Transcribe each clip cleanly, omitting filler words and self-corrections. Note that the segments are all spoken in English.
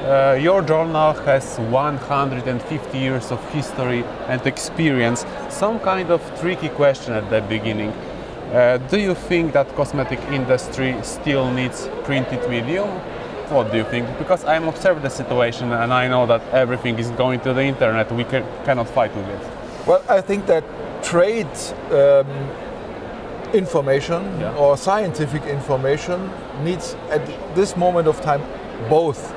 Your journal has 150 years of history and experience. Some kind of tricky question at the beginning. Do you think that cosmetic industry still needs printed medium? What do you think? Because I'm observing the situation and I know that everything is going to the internet. We cannot fight with it. Well, I think that trade information or scientific information needs at this moment of time both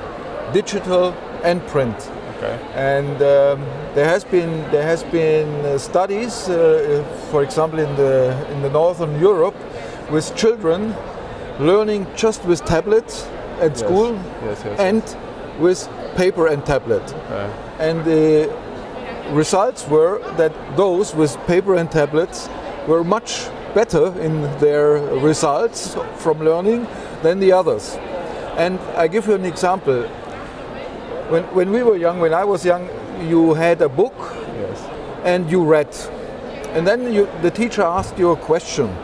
digital and print. Okay. And there has been studies, for example, in the northern Europe, with children learning just with tablets at school and with paper and tablet. Okay. And the results were that those with paper and tablets were much better in their results from learning than the others. And I give you an example. When we were young, when I was young, you had a book and you read. And then the teacher asked you a question.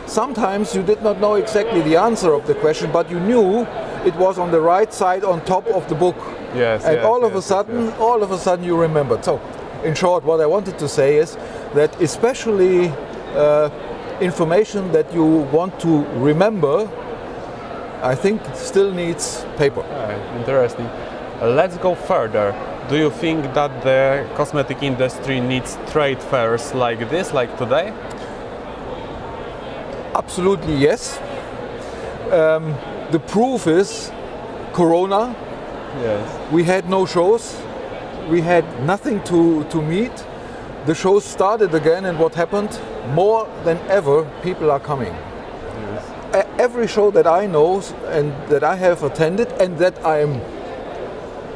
Sometimes you did not know exactly the answer of the question, but you knew it was on the right side on top of the book. All of a sudden you remembered. So, in short, what I wanted to say is that especially information that you want to remember, I think still needs paper. Interesting. Let's go further. Do you think that the cosmetic industry needs trade fairs like this, like today? Absolutely yes. The proof is Corona. We had no shows. We had nothing to meet. The shows started again, and what happened? More than ever, people are coming. Every show that I know and that I have attended and that I am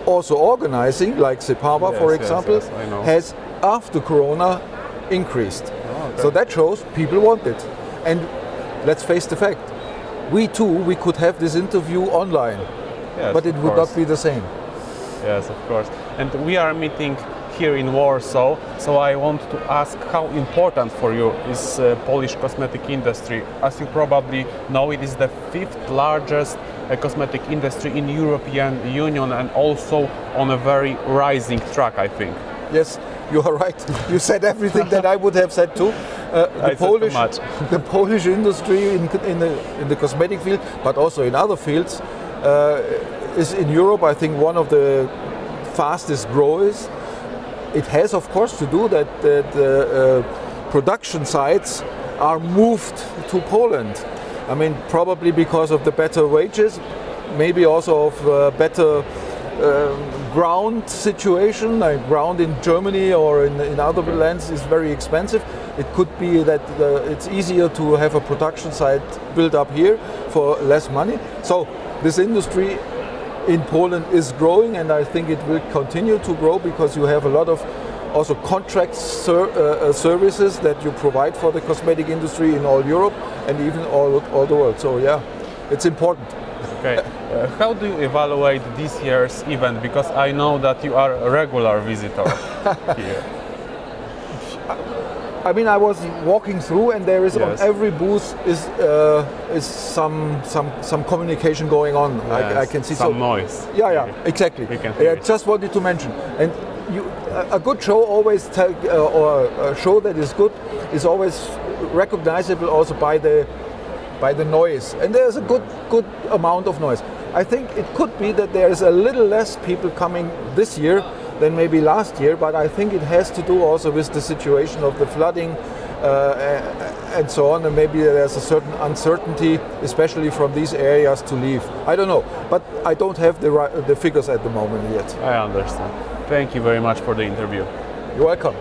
also organizing, like Sepava, for example, has after Corona increased. So that shows people want it. And let's face the fact, we could have this interview online, but it would not be the same. Yes, of course. And we are meeting here in Warsaw, so I want to ask how important for you is Polish cosmetic industry. As you probably know, it is the 5th largest cosmetic industry in European Union and also on a very rising track, I think. Yes, you are right. You said everything that I would have said too. The Polish industry in the cosmetic field, but also in other fields, is in Europe, I think, one of the fastest growers. It has, of course, to do that production sites are moved to Poland. I mean, probably because of the better wages, maybe also of better ground situation. Like ground in Germany or in other lands is very expensive. It could be that it's easier to have a production site built up here for less money. So this industry in Poland is growing, and I think it will continue to grow because you have a lot of also contract services that you provide for the cosmetic industry in all Europe and even all the world. So yeah, it's important. Okay. How do you evaluate this year's event? Because I know that you are a regular visitor here. I mean, I was walking through, and there is on every booth is some communication going on. I can see some noise. Yeah, exactly. I just wanted to mention, and a good show always or a show that is good is always recognizable also by the noise, and there's a good amount of noise. I think it could be that there is a little less people coming this year than maybe last year, but I think it has to do also with the situation of the flooding and so on, and maybe there's a certain uncertainty, especially from these areas, to leave. I don't know, but I don't have the figures at the moment yet. I understand. Thank you very much for the interview. You're welcome.